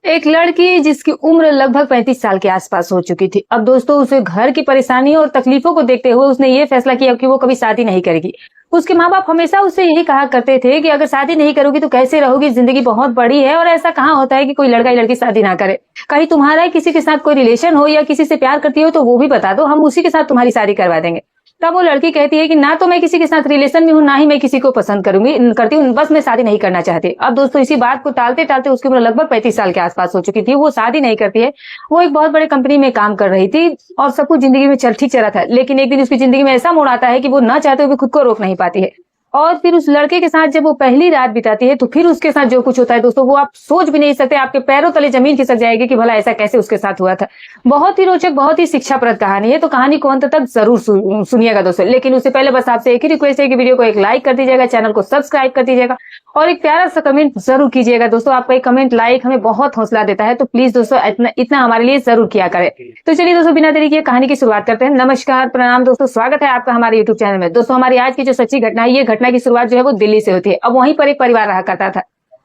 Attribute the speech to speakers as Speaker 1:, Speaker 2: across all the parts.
Speaker 1: एक लड़की जिसकी उम्र लगभग 35 साल के आसपास हो चुकी थी। अब दोस्तों उसे घर की परेशानियों और तकलीफों को देखते हुए उसने ये फैसला किया कि वो कभी शादी नहीं करेगी। उसके माँ बाप हमेशा उससे यही कहा करते थे कि अगर शादी नहीं करोगी तो कैसे रहोगी, जिंदगी बहुत बड़ी है और ऐसा कहाँ होता है कि कोई लड़का या लड़की शादी ना करे। कहीं तुम्हारा किसी के साथ कोई रिलेशन हो या किसी से प्यार करती हो तो वो भी बता दो, हम उसी के साथ तुम्हारी शादी करवा देंगे। तब वो लड़की कहती है कि ना तो मैं किसी के साथ रिलेशन में हूँ, ना ही मैं किसी को पसंद करती हूँ, बस मैं शादी नहीं करना चाहती। अब दोस्तों इसी बात को टालते टालते उसकी उम्र लगभग 35 साल के आसपास हो चुकी थी। वो शादी नहीं करती है। वो एक बहुत बड़े कंपनी में काम कर रही थी और सब कुछ जिंदगी में ठीक चल रहा था, लेकिन एक दिन उसकी जिंदगी में ऐसा मोड़ आता है कि वो न चाहते हुए खुद को रोक नहीं पाती है। और फिर उस लड़के के साथ जब वो पहली रात बिताती है तो फिर उसके साथ जो कुछ होता है दोस्तों वो आप सोच भी नहीं सकते। आपके पैरों तले जमीन खिसक जाएगी कि भला ऐसा कैसे उसके साथ हुआ था। बहुत ही रोचक, बहुत ही शिक्षाप्रद कहानी है, तो कहानी को अंत तक जरूर सुनिएगा दोस्तों। लेकिन उससे पहले बस आपसे एक ही रिक्वेस्ट है कि वीडियो को एक लाइक कर दीजिएगा, चैनल को सब्सक्राइब कर दीजिएगा और एक प्यारा सा कमेंट जरूर कीजिएगा दोस्तों। आपका एक कमेंट, लाइक हमें बहुत हौसला देता है, तो प्लीज दोस्तों इतना हमारे लिए जरूर किया करें। तो चलिए दोस्तों बिना देरी किए कहानी की शुरुआत करते हैं। नमस्कार, प्रणाम दोस्तों, स्वागत है आपका हमारे यूट्यूब चैनल में। दोस्तों हमारी आज की जो सच्ची घटना है, ये घटना की शुरुआत जो है वो दिल्ली से होती है। अब वहीं पर एक परिवार रहा करता था।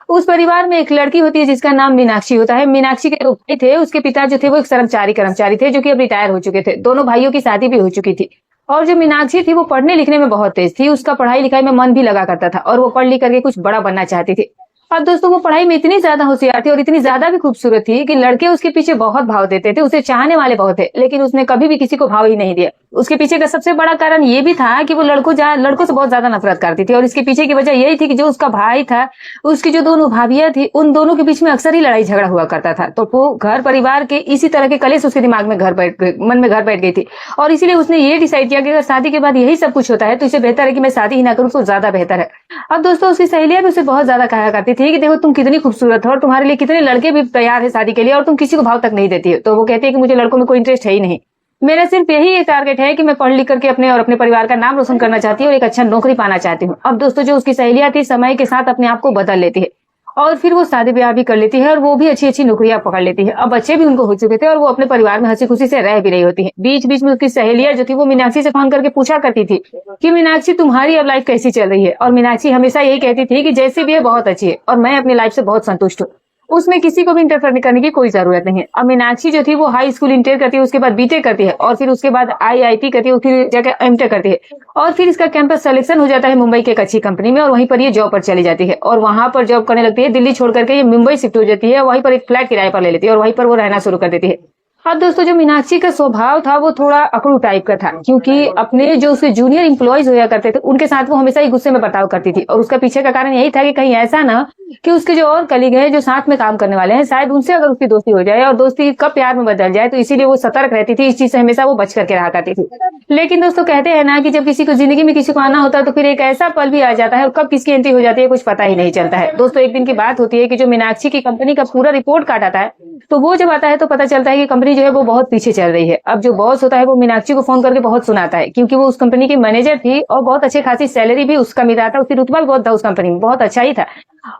Speaker 1: उस परिवार में एक लड़की होती है जिसका नाम मीनाक्षी होता है। मीनाक्षी के दो भाई थे। उसके पिता जो थे वो एक कर्मचारी थे जो कि अब रिटायर हो चुके थे। दोनों भाइयों की शादी भी हो चुकी थी। और जो मीनाक्षी थी वो पढ़ने लिखने में बहुत तेज थी। उसका पढ़ाई लिखाई में मन भी लगा करता था और वो पढ़ लिख करके कुछ बड़ा बनना चाहती थी। अब दोस्तों वो पढ़ाई में इतनी ज्यादा होशियार थी और इतनी ज्यादा भी खूबसूरत थी कि लड़के उसके पीछे बहुत भाव देते थे, उसे चाहने वाले बहुत थे, लेकिन उसने कभी भी किसी को भाव ही नहीं दिया। उसके पीछे का सबसे बड़ा कारण ये भी था कि वो लड़कों से बहुत ज्यादा नफरत करती थी। और इसके पीछे की वजह यही थी कि जो उसका भाई था, उसकी जो दोनों भाभियां थी, उन दोनों के बीच में अक्सर ही लड़ाई झगड़ा हुआ करता था। तो वो घर परिवार के इसी तरह के कलेश उसके दिमाग में मन में घर बैठ गई थी। और इसीलिए उसने ये डिसाइड किया कि अगर शादी के बाद यही सब कुछ होता है तो इसे बेहतर है कि मैं शादी ही ना करूं, तो ज्यादा बेहतर है। अब दोस्तों उसकी सहेलियां भी उसे बहुत ज्यादा कहा करती थी कि देखो तुम कितनी खूबसूरत हो और तुम्हारे लिए कितने लड़के भी तैयार है शादी के लिए और तुम किसी को भाव तक नहीं देती हो। तो वो कहती है कि मुझे लड़कों में कोई इंटरेस्ट है ही नहीं। मेरा सिर्फ यही एक टारगेट है कि मैं पढ़ लिख करके अपने और अपने परिवार का नाम रोशन करना चाहती हूँ और एक अच्छा नौकरी पाना चाहती हूँ। अब दोस्तों जो उसकी सहेलियां थी समय के साथ अपने आप को बदल लेती है और फिर वो शादी ब्याह भी कर लेती है और वो भी अच्छी अच्छी नौकरियां पकड़ लेती है। अब बच्चे भी उनको हो चुके थे और वो अपने परिवार में हंसी खुशी से रह भी रही होती है। बीच बीच में उसकी सहेलियां जो थी वो मीनाक्षी से फोन करके पूछा करती थी कि मीनाक्षी तुम्हारी अब लाइफ कैसी चल रही है। और मीनाक्षी हमेशा यही कहती थी कि जैसी भी है बहुत अच्छी है और मैं अपनी लाइफ से बहुत संतुष्ट हूँ, उसमें किसी को भी इंटरफेयर करने की कोई जरूरत नहीं है। अब मीनाक्षी जो थी वो हाई स्कूल इंटर करती है, उसके बाद बीटेक करती है और फिर उसके बाद आईआईटी करती है, फिर जाकर एमटेक करती है और फिर इसका कैंपस सिलेक्शन हो जाता है मुंबई की एक अच्छी कंपनी में और वहीं पर ये जॉब पर चली जाती है और वहां पर जॉब करने लगती है। दिल्ली छोड़ करके ये मुंबई शिफ्ट हो जाती है, वहीं पर एक फ्लैट किराए पर ले लेती है और वहीं पर वो रहना शुरू कर देती है। अब दोस्तों जो मीनाक्षी का स्वभाव था वो थोड़ा अकड़ू टाइप का था, क्योंकि अपने जो उसके जूनियर इंप्लॉयज हुआ करते थे उनके साथ वो हमेशा ही गुस्से में बर्ताव करती थी। और उसका पीछे का कारण यही था कि कहीं ऐसा ना कि उसके जो और कलीग हैं जो साथ में काम करने वाले हैं, शायद उनसे अगर उसकी दोस्ती हो जाए और दोस्ती कब प्यार में बदल जाए, तो इसीलिए वो सतर्क रहती थी। इस चीज से हमेशा वो बच करके रहा करती थी। लेकिन दोस्तों कहते हैं ना कि जब किसी को जिंदगी में किसी को आना होता है तो फिर एक ऐसा पल भी आ जाता है और कब किसकी एंट्री हो जाती है कुछ पता ही नहीं चलता है। दोस्तों एक दिन की बात होती है कि जो मीनाक्षी की कंपनी का पूरा रिपोर्ट कार्ड आता है, तो वो जब आता है तो पता चलता है कि कंपनी जो है वो बहुत पीछे चल रही है। अब जो बॉस होता है वो मीनाक्षी को फोन करके बहुत सुनाता है, क्योंकि वो उस कंपनी की मैनेजर थी और बहुत अच्छी खासी सैलरी भी उसका मिल रहा था, उसकी रुतबा भी बहुत था उस कंपनी में, बहुत अच्छा ही था।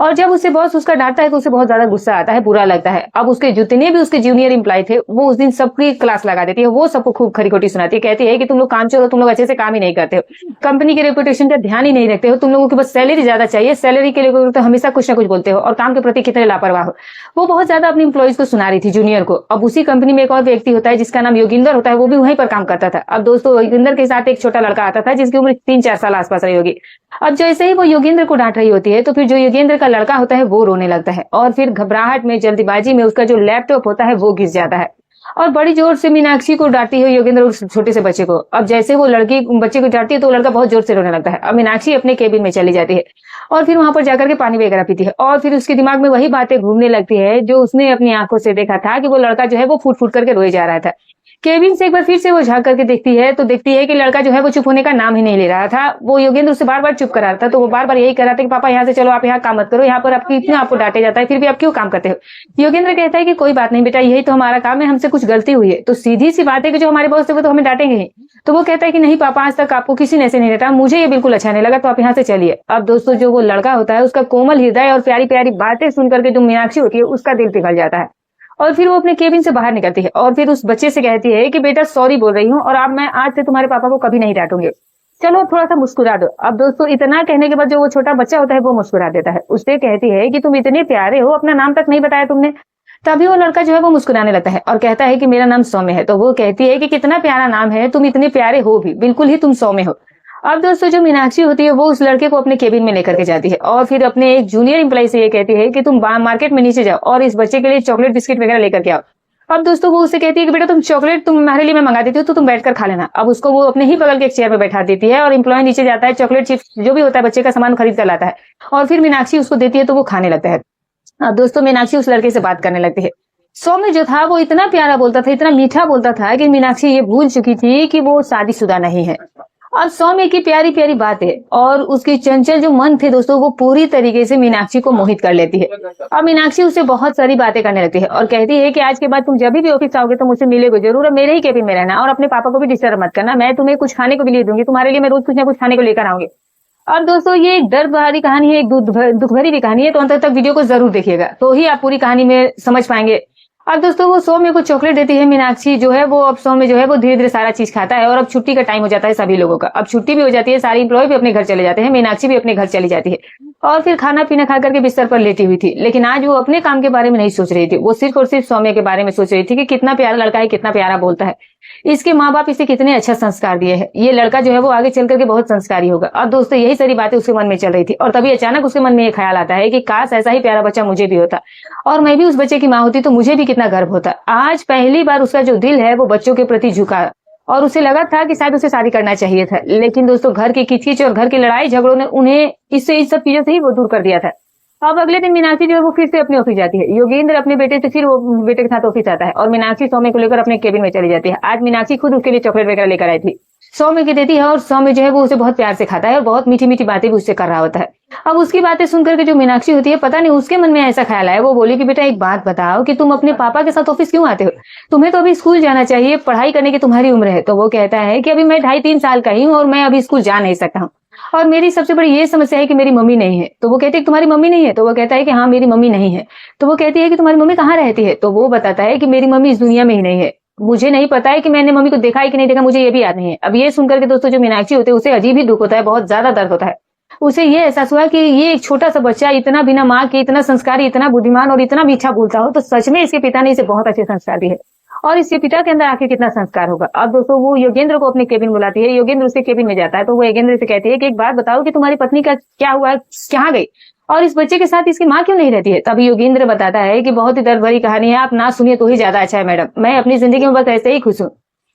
Speaker 1: और जब उसे बॉस उसका डांटता है तो उसे बहुत ज्यादा गुस्सा आता है, बुरा लगता है। अब उसके जितने भी उसके जूनियर एम्प्लॉय थे वो उस दिन सबकी क्लास लगा देती है, वो सबको खूब खरी खोटी सुनाती है, कहती है कि तुम लोग कामचोर हो, तुम लोग अच्छे से काम ही नहीं करते हो, कंपनी के रेपुटेशन का ध्यान ही नहीं रखते हो, तुम लोगों की बस सैलरी ज्यादा चाहिए, सैलरी के लिए तो हमेशा कुछ ना कुछ बोलते हो और काम के प्रति कितने लापरवाह हो। वो बहुत ज्यादा अपने एम्प्लॉयज को सुना रही थी, जूनियर को। अब उसी कंपनी में एक और व्यक्ति होता है जिसका नाम योगिंदर होता है, वो भी वहीं पर काम करता था। अब दोस्तों योगिंदर के साथ एक छोटा लड़का आता था जिसकी उम्र 3-4 साल आसपास रही होगी। अब जैसे ही वो योगेंद्र को डांट रही होती है तो फिर जो योगेंद्र का लड़का होता है वो रोने लगता है और फिर घबराहट में जल्दीबाजी में उसका जो लैपटॉप होता है वो गिर जाता है और बड़ी जोर से मीनाक्षी को डांटती है योगेंद्र उस छोटे से बच्चे को। अब जैसे वो लड़की बच्चे को डांटती है तो लड़का बहुत जोर से रोने लगता है। अब मीनाक्षी अपने केबिन में चली जाती है और फिर वहां पर जाकर के पानी वगैरह पीती है और फिर उसके दिमाग में वही बातें घूमने लगती है जो उसने अपनी आंखों से देखा था कि वो लड़का जो है वो फूट फूट करके रोए जा रहा था। केबिन से एक बार फिर से वो झांक करके देखती है तो देखती है कि लड़का जो है वो चुप होने का नाम ही नहीं ले रहा था। वो योगेंद्र उससे बार बार चुप करा रहा था, तो वो बार बार यही कह रहा था कि पापा यहाँ से चलो, आप यहाँ काम मत करो, यहाँ पर आपको डांटे जाता है, फिर भी आप क्यों काम करते हो। योगेंद्र कहता है कि कोई बात नहीं बेटा, यही तो हमारा काम है, हमसे कुछ गलती हुई है तो सीधी सी बात है कि जो हमारे बॉस थे वो तो हमें डांटेंगे ही। तो वो कहता है कि नहीं पापा, आज तक आपको किसी ने ऐसे नहीं डांटा, मुझे ये बिल्कुल अच्छा नहीं लगा, तो आप यहाँ से चलिए। अब दोस्तों जो वो लड़का होता है उसका कोमल हृदय और प्यारी प्यारी बातें सुन करके जो मीनाक्षी होती है उसका दिल पिघल जाता है और फिर वो अपने केबिन से बाहर निकलती है और फिर उस बच्चे से कहती है कि बेटा सॉरी बोल रही हूँ और अब मैं आज से तुम्हारे पापा को कभी नहीं डांटूंगी, चलो थोड़ा सा मुस्कुरा दो। अब दोस्तों इतना कहने के बाद जो वो छोटा बच्चा होता है वो मुस्कुरा देता है, उससे कहती है कि तुम इतने प्यारे हो, अपना नाम तक नहीं बताया तुमने। तभी वो लड़का जो है वो मुस्कुराने लगता है और कहता है कि मेरा नाम सौम्य है। तो वो कहती है कि कितना प्यारा नाम है, तुम इतने प्यारे हो भी, बिल्कुल ही तुम सौम्य हो। अब दोस्तों जो मीनाक्षी होती है वो उस लड़के को अपने केबिन में लेकर के जाती है और फिर अपने एक जूनियर एम्प्लॉय से ये कहती है कि तुम मार्केट में नीचे जाओ और इस बच्चे के लिए चॉकलेट बिस्किट वगैरह लेकर के आओ। अब दोस्तों वो उससे कहती है कि बेटा तुम चॉकलेट तुम्हारे लिए मैं मंगा देती हूँ, तो तुम बैठकर खा लेना। अब उसको वो अपने ही बगल के एक चेयर पे बैठा देती है और एम्प्लॉय नीचे जाता है, चॉकलेट चिप्स जो भी होता है बच्चे का सामान खरीद कर लाता है और फिर मीनाक्षी उसको देती है तो वो खाने लगता है। अब दोस्तों मीनाक्षी उस लड़के से बात करने लगती है। सौम्य जो था वो इतना प्यारा बोलता था, इतना मीठा बोलता था कि मीनाक्षी ये भूल चुकी थी कि वो शादीशुदा नहीं है। अब सौम्य की प्यारी प्यारी बातें और उसकी चंचल जो मन थे दोस्तों वो पूरी तरीके से मीनाक्षी को मोहित कर लेती है। अब मीनाक्षी उससे बहुत सारी बातें करने लगती है और कहती है कि आज के बाद तुम जब भी ऑफिस आओगे तो मुझसे मिलेगे जरूर, मेरे ही केबिन में रहना और अपने पापा को भी डिस्टर्ब मत करना, मैं तुम्हें कुछ खाने को भी ले दूंगी, तुम्हारे लिए मैं रोज कुछ ना कुछ खाने को लेकर आऊंगी। और दोस्तों ये एक दर्द भरी कहानी है, एक दुख भरी भी कहानी है, तो अंत तक वीडियो को जरूर देखिएगा तो ही आप पूरी कहानी में समझ पाएंगे। अब दोस्तों वो सौम्य को चॉकलेट देती है मीनाक्षी जो है वो, अब सौम्य जो है वो धीरे धीरे सारा चीज खाता है और अब छुट्टी का टाइम हो जाता है सभी लोगों का। अब छुट्टी भी हो जाती है, सारी एम्प्लॉय भी अपने घर चले जाते हैं, मीनाक्षी भी अपने घर चली जाती है और फिर खाना पीना खा करके बिस्तर पर लेटी हुई थी। लेकिन आज वो अपने काम के बारे में नहीं सोच रही थी, वो सिर्फ और सिर्फ सौम्य के बारे में सोच रही थी कि कितना प्यारा लड़का है, कितना प्यारा बोलता है, इसके माँ बाप इसे कितने अच्छा संस्कार दिए हैं, ये लड़का जो है वो आगे चल करके बहुत संस्कारी होगा। और दोस्तों यही सारी बातें उसके मन में चल रही थी और तभी अचानक उसके मन में ये ख्याल आता है कि काश ऐसा ही प्यारा बच्चा मुझे भी होता और मैं भी उस बच्चे की माँ होती तो मुझे भी कितना गर्व होता। आज पहली बार उसका जो दिल है वो बच्चों के प्रति झुका और उसे लगा था कि शायद उसे शादी करना चाहिए था, लेकिन दोस्तों घर की किचकिच और घर की लड़ाई झगड़ों ने उन्हें इससे इस सब चीजों से ही वो दूर कर दिया था। अब अगले दिन मीनाक्षी जो है वो फिर से अपने ऑफिस जाती है। योगेंद्र अपने बेटे से फिर वो बेटे के साथ ऑफिस आता है और मीनाक्षी सौम्य को लेकर अपने केबिन में चली जाती है। आज मीनाक्षी खुद उसके लिए चॉकलेट वगैरह लेकर आई थी, सौम्य की देती है और सौम्य जो है वो उसे बहुत प्यार से खाता है और बहुत मीठी मीठी बातें भी उससे कर रहा होता है। अब उसकी बातें सुनकर के जो मीनाक्षी होती है पता नहीं उसके मन में ऐसा ख्याल आया, वो बोली कि बेटा एक बात बताओ कि तुम अपने पापा के साथ ऑफिस क्यों आते हो, तुम्हें तो अभी स्कूल जाना चाहिए, पढ़ाई करने की तुम्हारी उम्र है। तो वो कहता है कि अभी मैं 2.5-3 साल का ही हूँ और मैं अभी स्कूल जा नहीं सकता हूँ और मेरी सबसे बड़ी ये समस्या है कि मेरी मम्मी नहीं है। तो वो कहती है कि तुम्हारी मम्मी नहीं है? तो वो कहता है कि हाँ मेरी मम्मी नहीं है। तो वो कहती है कि तुम्हारी मम्मी कहाँ रहती है? तो वो बताता है कि मेरी मम्मी इस दुनिया में ही नहीं है, मुझे नहीं पता है कि मैंने मम्मी को देखा है कि नहीं देखा, मुझे ये भी याद नहीं है। अब ये सुनकर के दोस्तों जो मीनाक्षी होते हैं उसे अजीब ही दुख होता है, बहुत ज्यादा दर्द होता है। उसे ये एहसास हुआ कि ये एक छोटा सा बच्चा इतना बिना माँ के, इतना संस्कारी, इतना बुद्धिमान और इतना मीठा बोलता हो तो सच में इसके पिता ने इसे बहुत अच्छे संस्कार दिए और इसके पिता के अंदर आखिर कितना संस्कार होगा। अब दोस्तों वो योगेंद्र को अपने केबिन बुलाती है, योगेंद्र उसके केबिन में जाता है तो वो योगेंद्र से कहती है कि एक बात बताओ कि तुम्हारी पत्नी का क्या हुआ, कहाँ गई और इस बच्चे के साथ इसकी माँ क्यों नहीं रहती है? तभी योगेंद्र बताता है कि बहुत ही दर्द भरी कहानी है, आप ना सुनिए तो ही ज्यादा अच्छा है मैडम, मैं अपनी जिंदगी में बस ऐसे ही खुश हूँ,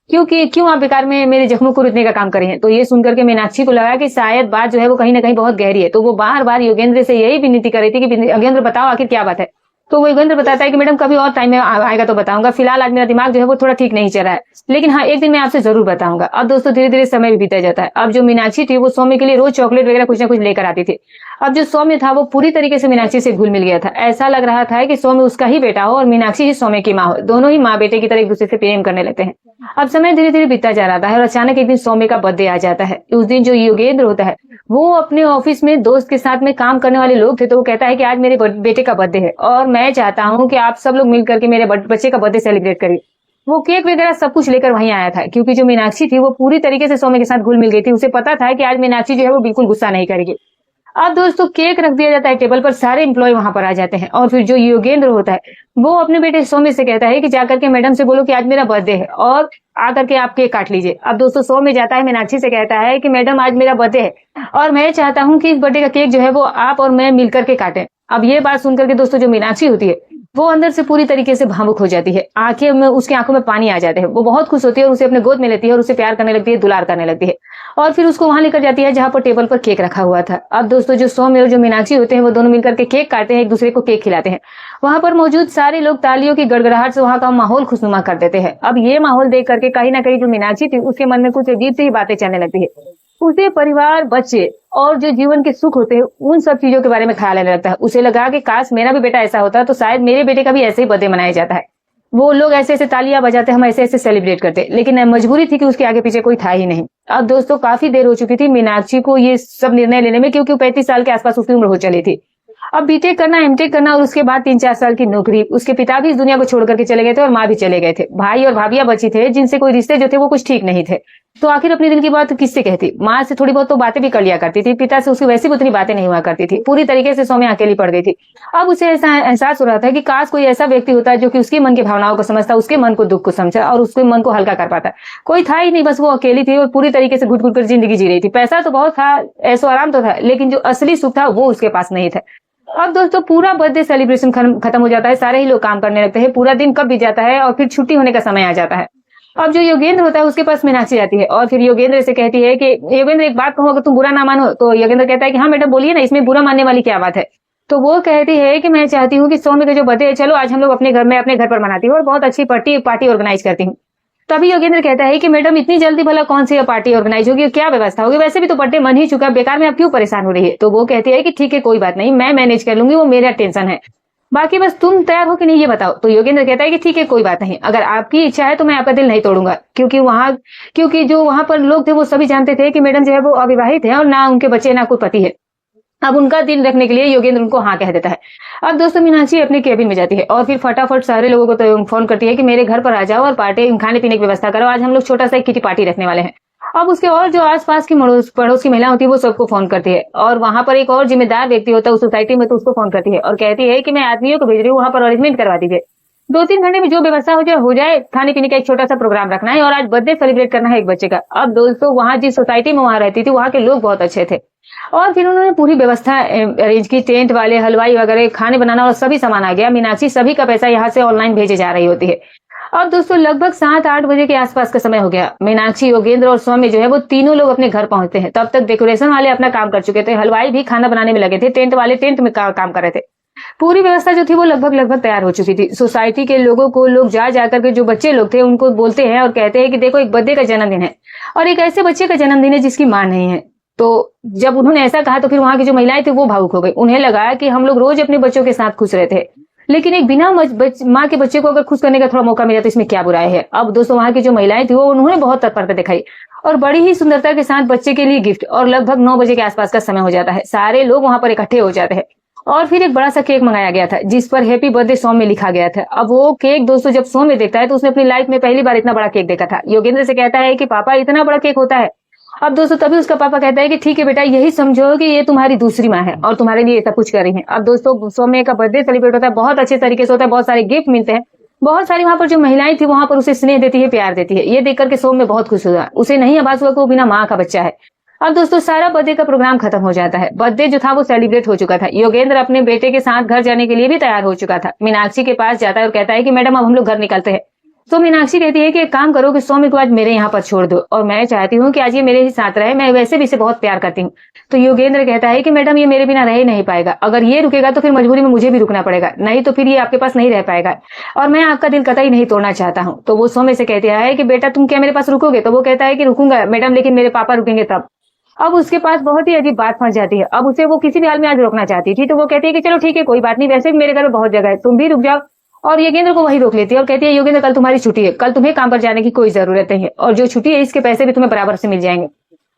Speaker 1: क्योंकि क्यों आप बेकार में मेरे जख्मों को रुकने का काम करें। तो ये सुनकर के मीनाक्षी को लगा कि शायद बात जो है वो कहीं ना कहीं बहुत गहरी है, तो वो बार बार योगेंद्र से यही विनती कर रही थी कि योगेंद्र बताओ आखिर क्या बात है। तो वो योगेंद्र बताता है कि मैडम कभी और टाइम में आएगा तो बताऊंगा, फिलहाल आज मेरा दिमाग जो है वो थोड़ा ठीक नहीं चल रहा है, लेकिन हाँ एक दिन मैं आपसे जरूर बताऊंगा। अब दोस्तों धीरे धीरे समय भी बीता जाता है। अब जो मीनाक्षी थी वो सौम्य के लिए रोज चॉकलेट वगैरह कुछ ना कुछ लेकर आती थी। अब जो सौम्य था वो पूरी तरीके से मीनाक्षी से घुल मिल गया था, ऐसा लग रहा था कि सौम्य उसका ही बेटा हो और मीनाक्षी ही सौम्य की माँ हो, दोनों ही माँ बेटे की तरह एक दूसरे से प्रेम करने लगते हैं। अब समय धीरे धीरे बीतता जा रहा है और अचानक एक दिन सौम्य का बर्थडे आ जाता है। उस दिन जो योगेंद्र होता है वो अपने ऑफिस में दोस्त के साथ में काम करने वाले लोग थे, तो वो कहता है कि आज मेरे बेटे का बर्थडे है और मैं चाहता हूँ कि आप सब लोग मिल करके मेरे बच्चे का बर्थडे सेलिब्रेट करिए। वो केक वगैरह सब कुछ लेकर वहीं आया था, क्योंकि जो मीनाक्षी थी वो पूरी तरीके से सौम्य के साथ घुल मिल गई थी, उसे पता था कि आज मीनाक्षी जो है वो बिल्कुल गुस्सा नहीं करेगी। अब दोस्तों केक रख दिया जाता है टेबल पर, सारे एम्प्लॉय वहां पर आ जाते हैं और फिर जो योगेंद्र होता है वो अपने बेटे सौम्य से कहता है कि जाकर के मैडम से बोलो कि आज मेरा बर्थडे है और आकर के आप केक काट लीजिए। अब दोस्तों सौम्य जाता है मीनाक्षी से कहता है कि मैडम आज मेरा बर्थडे है और मैं चाहता हूँ कि इस बर्थडे का केक जो है वो आप और मैं मिलकर के काटें। अब ये बात सुनकर के दोस्तों जो मीनाक्षी होती है वो अंदर से पूरी तरीके से भावुक हो जाती है, आंखें में उसकी आंखों में पानी आ जाते हैं, वो बहुत खुश होती है और उसे अपने गोद में लेती है और उसे प्यार करने लगती है, दुलार करने लगती है और फिर उसको वहां लेकर जाती है जहां पर टेबल पर केक रखा हुआ था। अब दोस्तों जो सौम्य और जो मीनाक्षी होते हैं वो दोनों मिलकर के केक काटते हैं, एक दूसरे को केक खिलाते हैं। वहां पर मौजूद सारे लोग तालियों की गड़गड़ाहट से वहां का माहौल खुशनुमा कर देते हैं। अब ये माहौल देख करके कहीं ना कहीं जो मीनाक्षी थी उसके मन में कुछ अजीब सी बातें चलने लगती है, उसे परिवार, बच्चे और जो जीवन के सुख होते हैं उन सब चीजों के बारे में ख्याल आने लगता है। उसे लगा कि काश मेरा भी बेटा ऐसा होता तो शायद मेरे बेटे का भी ऐसे ही बर्थडे मनाया जाता है, वो लोग ऐसे ऐसे तालियां बजाते, हम ऐसे ऐसे सेलिब्रेट करते, लेकिन मजबूरी थी कि उसके आगे पीछे कोई था ही नहीं। अब दोस्तों काफी देर हो चुकी थी मीनाक्षी को ये सब निर्णय लेने में, क्योंकि 35 साल के आसपास उसकी उम्र हो चली थी। अब बीटेक करना, एमटेक करना और उसके बाद 3-4 साल की नौकरी। उसके पिता भी इस दुनिया को छोड़ करके चले गए थे और माँ भी चले गए थे। भाई और भाभियां बची थे जिनसे कोई रिश्ते जो थे वो कुछ ठीक नहीं थे। तो आखिर अपने दिल की बात किससे कहती? माँ से थोड़ी बहुत तो बातें भी कर लिया करती थी, पिता से उसकी वैसी भी उतनी बातें नहीं हुआ करती थी। पूरी तरीके से सौम्या अकेली पड़ गई थी। अब उसे ऐसा एहसास हो रहा था कि काश कोई ऐसा व्यक्ति होता जो कि उसके मन की भावनाओं को समझता, उसके मन को, दुख को समझा और उसके मन को हल्का कर पाता। कोई था ही नहीं, बस वो अकेली थी और पूरी तरीके से घुट घुट कर जिंदगी जी रही थी। पैसा तो बहुत था, ऐशो आराम तो था, लेकिन जो असली सुख था वो उसके पास नहीं था। अब दोस्तों पूरा बर्थडे सेलिब्रेशन खत्म हो जाता है, सारे ही लोग काम करने लगते हैं, पूरा दिन कब बीत जाता है और फिर छुट्टी होने का समय आ जाता है। अब जो योगेंद्र होता है उसके पास मीनाक्षी जाती है और फिर योगेंद्र से कहती है कि योगेंद्र एक बात कहूं, अगर तुम बुरा ना मानो। तो योगेंद्र कहता है कि हाँ मैडम बोलिए ना, इसमें बुरा मानने वाली क्या बात है। तो वो कहती है कि मैं चाहती हूँ कि सौम्य का जो बर्थडे है, चलो आज हम लोग अपने घर पर मनाती हूँ और बहुत अच्छी पार्टी ऑर्गेनाइज करती हूँ। तभी योगेंद्र कहता है कि मैडम इतनी जल्दी भला कौन सी पार्टी ऑर्गेनाइज होगी, क्या व्यवस्था होगी, वैसे भी तो बर्थडे मन ही चुका, बेकार में आप क्यों परेशान हो रही है। तो वो कहती है कि ठीक है कोई बात नहीं, मैं मैनेज कर लूंगी, वो मेरा टेंशन है, बाकी बस तुम तैयार हो कि नहीं ये बताओ। तो योगेंद्र कहता है कि ठीक है कोई बात नहीं, अगर आपकी इच्छा है तो मैं आपका दिल नहीं तोड़ूंगा। क्योंकि जो वहां पर लोग थे वो सभी जानते थे कि मैडम जो है वो अविवाहित है और ना उनके बच्चे ना कोई पति है। अब उनका दिल रखने के लिए योगेंद्र उनको हाँ कह देता है। अब दोस्तों मीनाक्षी अपने केबिन में जाती है और फिर फटाफट सारे लोगों को तो फोन करती है कि मेरे घर पर आ जाओ और पार्टी, खाने पीने की व्यवस्था करो, आज हम लोग छोटा सा एक किटी पार्टी रखने वाले हैं। अब उसके और जो आसपास की पड़ोस की महिला होती है वो सबको फोन करती है और वहां पर एक और जिम्मेदार व्यक्ति होता है उस सोसाइटी में, तो उसको फोन करती है और कहती है कि मैं आदमियों को भेज रही हूँ, वहां पर अरेंजमेंट करवा दीजिए, 2-3 घंटे में जो व्यवस्था हो जाए, खाने पीने का एक छोटा सा प्रोग्राम रखना है और आज बर्थडे सेलिब्रेट करना है एक बच्चे का। अब दोस्तों वहां जिस सोसाइटी में वहां रहती थी वहां के लोग बहुत अच्छे थे और फिर उन्होंने पूरी व्यवस्था अरेंज की, टेंट वाले, हलवाई वगैरह, खाने बनाना और सभी सामान आ गया। मीनाक्षी सभी का पैसा यहाँ से ऑनलाइन भेजे जा रही होती है। अब दोस्तों लगभग 7-8 बजे के आसपास का समय हो गया। मीनाक्षी, योगेंद्र और सौम्य जो है वो तीनों लोग अपने घर पहुंचते हैं। तब तक डेकोरेशन वाले अपना काम कर चुके थे, हलवाई भी खाना बनाने में लगे थे, टेंट वाले टेंट में काम कर रहे थे। पूरी व्यवस्था जो थी वो लगभग तैयार हो चुकी थी। सोसाइटी के लोगों को लोग जा करके जो बच्चे लोग थे उनको बोलते हैं और कहते हैं कि देखो एक बर्थडे का जन्मदिन है और एक ऐसे बच्चे का जन्मदिन है जिसकी मां नहीं है। तो जब उन्होंने ऐसा कहा तो फिर वहां की जो महिलाएं थी वो भावुक हो गई। उन्हें लगा कि हम लोग रोज अपने बच्चों के साथ खुश रहते हैं, लेकिन एक बिना माँ के बच्चे को अगर खुश करने का थोड़ा मौका मिला तो इसमें क्या बुराई है। अब दोस्तों वहां की जो महिलाएं थी वो उन्होंने बहुत तत्परता दिखाई और बड़ी ही सुंदरता के साथ बच्चे के लिए गिफ्ट, और लगभग 9 बजे के आसपास का समय हो जाता है। सारे लोग वहां पर इकट्ठे हो जाते हैं और फिर एक बड़ा सा केक मंगाया गया था जिस पर हैप्पी बर्थडे सौम्य लिखा गया था। अब वो केक दोस्तों जब सौम्य देखता है तो उसने अपनी लाइफ में पहली बार इतना बड़ा केक देखा था। योगेंद्र से कहता है कि पापा इतना बड़ा केक होता है। अब दोस्तों तभी उसका पापा कहता है कि ठीक है बेटा, यही समझो कि ये तुम्हारी दूसरी माँ है और तुम्हारे लिए सब कुछ कर रही है। अब दोस्तों सौम्य का बर्थडे सेलिब्रेट होता है, बहुत अच्छे तरीके से होता है, बहुत सारे गिफ्ट मिलते हैं, बहुत सारी वहां पर जो महिलाएं थी वहां पर उसे स्नेह देती है, प्यार देती है। ये देख करके सौम्य बहुत खुश हुआ, उसे नहीं आभास हुआ कि वो बिना माँ का बच्चा है। अब दोस्तों सारा बर्थडे का प्रोग्राम खत्म हो जाता है। बर्थडे जो था वो सेलिब्रेट हो चुका था। योगेंद्र अपने बेटे के साथ घर जाने के लिए भी तैयार हो चुका था। मीनाक्षी के पास जाता है और कहता है कि मैडम अब हम लोग घर निकलते हैं। तो मीनाक्षी कहती है कि एक काम करो कि सौम्य को आज मेरे यहाँ पर छोड़ दो और मैं चाहती हूँ कि आज ये मेरे ही साथ रहे, मैं वैसे भी इसे बहुत प्यार करती हूँ। तो योगेंद्र कहता है कि मैडम ये मेरे बिना रह ही नहीं पाएगा, अगर ये रुकेगा तो फिर मजबूरी में मुझे भी रुकना पड़ेगा, नहीं तो फिर ये आपके पास नहीं रह पाएगा और मैं आपका दिल कतई नहीं तोड़ना चाहता हूँ। तो वो सौम्य से कहती है कि बेटा तुम क्या मेरे पास रुकोगे? तो वो कहता है कि रुकूंगा मैडम, लेकिन मेरे पापा रुकेंगे तब। अब उसके पास बहुत ही अजीब बात फंस जाती है। अब उसे वो किसी भी हाल में आज रोकना चाहती थी, तो वो कहती है कि चलो ठीक है कोई बात नहीं, वैसे भी मेरे घर में बहुत जगह है, तुम भी रुक जाओ। और योगेंद्र को वही रोक लेती है और कहती है योगेंद्र कल तुम्हारी छुट्टी है, कल तुम्हें काम पर जाने की कोई जरूरत नहीं है और जो छुट्टी है इसके पैसे भी तुम्हें बराबर से मिल जाएंगे।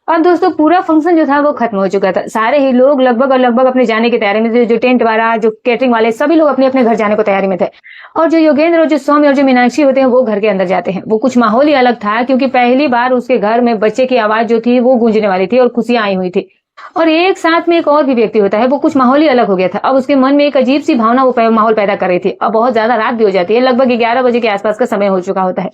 Speaker 1: अब दोस्तों पूरा फंक्शन जो था वो खत्म हो चुका था। सारे ही लोग लगभग अपने जाने की तैयारी में थे। जो टेंट वाला, जो कैटरिंग वाले, सभी लोग अपने अपने घर जाने को तैयारी में थे और जो योगेंद्र और जो सौम्य और जो मीनाक्षी होते हैं वो घर के अंदर जाते हैं। वो कुछ माहौल ही अलग था क्योंकि पहली बार उसके घर में बच्चे की आवाज जो थी वो गूंजने वाली थी और खुशियां आई हुई थी और एक साथ में एक और भी व्यक्ति होता है, वो कुछ माहौल ही अलग हो गया था। अब उसके मन में एक अजीब सी भावना वो माहौल पैदा कर रही थी। अब बहुत ज्यादा रात भी हो जाती है, लगभग 11 बजे के आसपास का समय हो चुका होता है।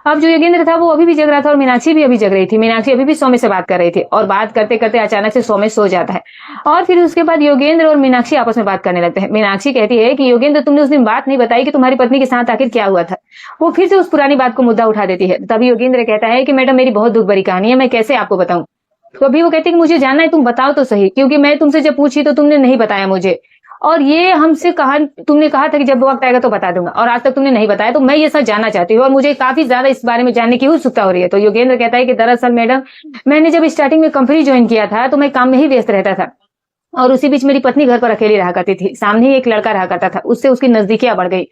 Speaker 1: अब जो योगेंद्र था वो अभी भी जग रहा था और मीनाक्षी भी अभी जग रही थी। मीनाक्षी अभी भी सौम्य से बात कर रही थी और बात करते करते अचानक से सौम्य सो जाता है और फिर उसके बाद योगेंद्र और मीनाक्षी आपस में बात करने लगते हैं। मीनाक्षी कहती है कि योगेंद्र तुमने उस दिन बात नहीं बताई कि तुम्हारी पत्नी के साथ आखिर क्या हुआ था। वो फिर से उस पुरानी बात को मुद्दा उठा देती है। तभी योगेंद्र कहता है कि मैडम मेरी बहुत दुख भरी कहानी है, मैं कैसे आपको बताऊं। तो अभी वो कहती है कि मुझे जानना है, तुम बताओ तो सही, क्योंकि मैं तुमसे जब पूछी तो तुमने नहीं बताया मुझे और ये हमसे तुमने कहा था कि जब वक्त आएगा तो बता दूंगा और आज तक तुमने नहीं बताया, तो मैं ये सब जानना चाहती हूँ और मुझे काफी ज्यादा इस बारे में जानने की उत्सुकता हो रही है। तो योगेंद्र कहता है कि दरअसल मैडम मैंने जब स्टार्टिंग में कंपनी ज्वाइन किया था तो मैं काम में ही व्यस्त रहता था और उसी बीच मेरी पत्नी घर पर अकेली रहा करती थी। सामने ही एक लड़का रहा करता था, उससे उसकी नजदीकियां बढ़ गई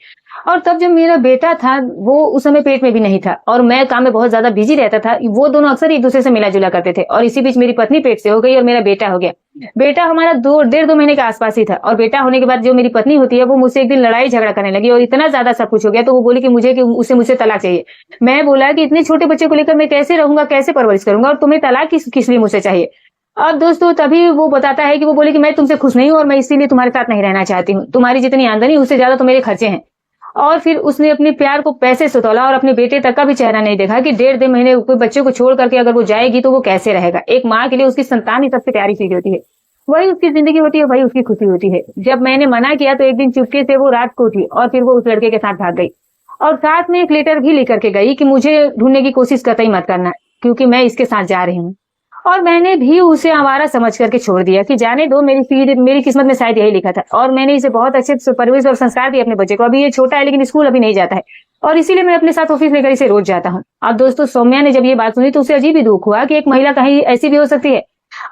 Speaker 1: और तब जब मेरा बेटा था, वो उस समय पेट में भी नहीं था और मैं काम में बहुत ज्यादा बिजी रहता था। वो दोनों अक्सर एक दूसरे से मिला जुला करते थे और इसी बीच मेरी पत्नी पेट से हो गई और मेरा बेटा हो गया। बेटा हमारा 2 महीने के आसपास ही था और बेटा होने के बाद जो मेरी पत्नी होती है, वो मुझसे एक दिन लड़ाई झगड़ा करने लगी और इतना ज्यादा सब कुछ हो गया, तो वो बोली कि मुझसे तलाक चाहिए। मैं बोला कि इतने छोटे बच्चे को लेकर मैं कैसे रहूंगा, कैसे परवरिश करूंगा, और तुम्हें तलाक किस लिए मुझसे चाहिए। अब दोस्तों तभी वो बताता है कि वो बोली कि मैं तुमसे खुश नहीं हूं और मैं इसीलिए तुम्हारे साथ नहीं रहना चाहती हूँ। तुम्हारी जितनी आमदनी उससे ज्यादा तो मेरे खर्चे हैं। और फिर उसने अपने प्यार को पैसे से तोला और अपने बेटे तक का भी चेहरा नहीं देखा कि 1.5 महीने कोई बच्चे को छोड़ करके अगर वो जाएगी तो वो कैसे रहेगा। एक माँ के लिए उसकी संतान ही सबसे प्यारी चीज होती है, वही उसकी जिंदगी होती है, वही उसकी खुशी होती है। जब मैंने मना किया तो एक दिन चुपके से वो रात को उठी और फिर वो उस लड़के के साथ भाग गई और साथ में एक लेटर भी लेकर के गई कि मुझे ढूंढने की कोशिश कतई मत करना क्योंकि मैं इसके साथ जा रही हूँ। और मैंने भी उसे आवारा समझ करके छोड़ दिया कि जाने दो, मेरी किस्मत में शायद यही लिखा था। और मैंने इसे बहुत अच्छे से परवरिश और संस्कार दिए अपने बच्चे को। अभी ये छोटा है लेकिन स्कूल अभी नहीं जाता है और इसीलिए मैं अपने साथ ऑफिस लेकर इसे रोज जाता हूँ। अब दोस्तों सौम्या ने जब ये बात सुनी तो उसे अजीब ही दुख हुआ कि एक महिला कहीं ऐसी भी हो सकती है।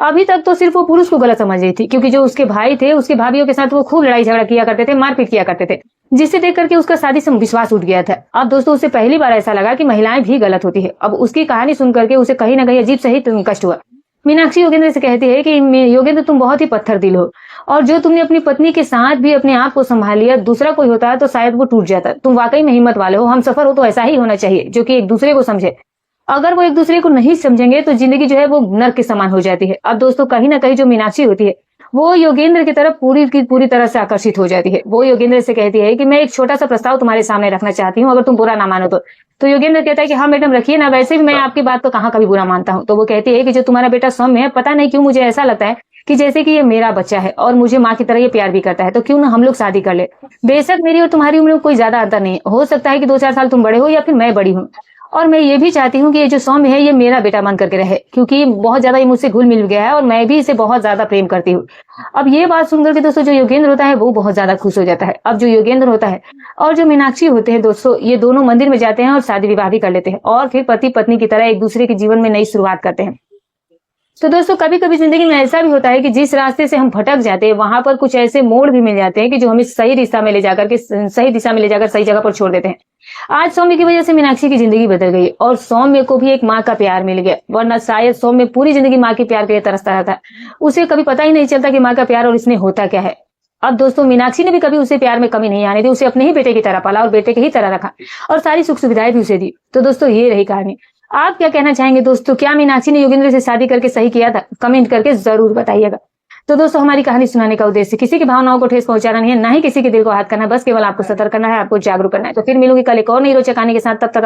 Speaker 1: अभी तक तो सिर्फ वो पुरुष को गलत समझ रही थी क्योंकि जो उसके भाई थे, उसके भाभीियों के साथ वो खूब लड़ाई झगड़ा किया करते थे, मारपीट किया करते थे, जिसे देख करके उसका शादी से विश्वास उठ गया था। अब दोस्तों उसे पहली बार ऐसा लगा कि महिलाएं भी गलत होती है। अब उसकी कहानी सुन करके उसे कहीं ना कहीं अजीब सही कष्ट हुआ। मीनाक्षी योगेंद्र से कहती है कि योगेंद्र तुम बहुत ही पत्थर दिल हो और जो तुमने अपनी पत्नी के साथ भी अपने आप को संभाल लिया, दूसरा कोई होता है तो शायद वो टूट जाता। तुम वाकई में हिम्मत वाले हो। हम सफर हो तो ऐसा ही होना चाहिए जो कि एक दूसरे को समझे। अगर वो एक दूसरे को नहीं समझेंगे तो जिंदगी जो है वो नर्क के समान हो जाती है। अब दोस्तों कहीं ना कहीं जो मीनाक्षी होती है वो योगेंद्र की तरफ पूरी तरह से आकर्षित हो जाती है। वो योगेंद्र से कहती है कि मैं एक छोटा सा प्रस्ताव तुम्हारे सामने रखना चाहती हूँ, अगर तुम बुरा ना मानो तो योगेंद्र कहता है कि हाँ मैडम रखिए ना, वैसे भी मैं आपकी बात तो कहाँ कभी बुरा मानता हूँ। तो वो कहती है कि जो तुम्हारा बेटा सौम्य है, पता नहीं क्यों मुझे ऐसा लगता है कि जैसे कि ये मेरा बच्चा है और मुझे माँ की तरह ये प्यार भी करता है, तो क्यों ना हम लोग शादी कर ले। बेशक मेरी और तुम्हारी उम्र में कोई ज्यादा अंतर नहीं, हो सकता है कि 2-4 साल तुम बड़े हो या फिर मैं बड़ी हूँ। और मैं ये भी चाहती हूँ कि ये जो सौम्य है ये मेरा बेटा मान करके रहे क्योंकि बहुत ज्यादा ये मुझसे घुल मिल गया है और मैं भी इसे बहुत ज्यादा प्रेम करती हूँ। अब ये बात सुनकर के दोस्तों जो योगेंद्र होता है वो बहुत ज्यादा खुश हो जाता है। अब जो योगेंद्र होता है और जो मीनाक्षी होते हैं दोस्तों, ये दोनों मंदिर में जाते हैं और शादी विवाह भी कर लेते हैं और फिर पति पत्नी की तरह एक दूसरे के जीवन में नई शुरुआत करते हैं। तो दोस्तों कभी कभी जिंदगी में ऐसा भी होता है कि जिस रास्ते से हम भटक जाते हैं वहां पर कुछ ऐसे मोड़ भी मिल जाते हैं कि जो हमें सही दिशा में ले जाकर सही जगह पर छोड़ देते हैं। आज सौम्य की वजह से मीनाक्षी की जिंदगी बदल गई और सौम्य को भी एक माँ का प्यार मिल गया, वरना शायद सौम्य पूरी जिंदगी माँ के प्यार के लिए तरसता रहता। उसे कभी पता ही नहीं चलता कि माँ का प्यार और इसमें होता क्या है। अब दोस्तों मीनाक्षी ने भी कभी उसे प्यार में कमी नहीं आने दी, उसे अपने ही बेटे की तरह पाला और बेटे की ही तरह रखा और सारी सुख सुविधाएं भी उसे दी। तो दोस्तों ये रही कहानी। आप क्या कहना चाहेंगे दोस्तों, क्या मीनाक्षी ने योगेंद्र से शादी करके सही किया था? कमेंट करके जरूर बताइएगा। तो दोस्तों हमारी कहानी सुनाने का उद्देश्य किसी की भावनाओं को ठेस पहुंचाना नहीं है, ना ही किसी के दिल को आहत करना है, बस केवल आपको सतर्क करना है, आपको जागरूक करना है। तो फिर मिलूंगी कल एक और नई रोचक कहानी के साथ, तब तक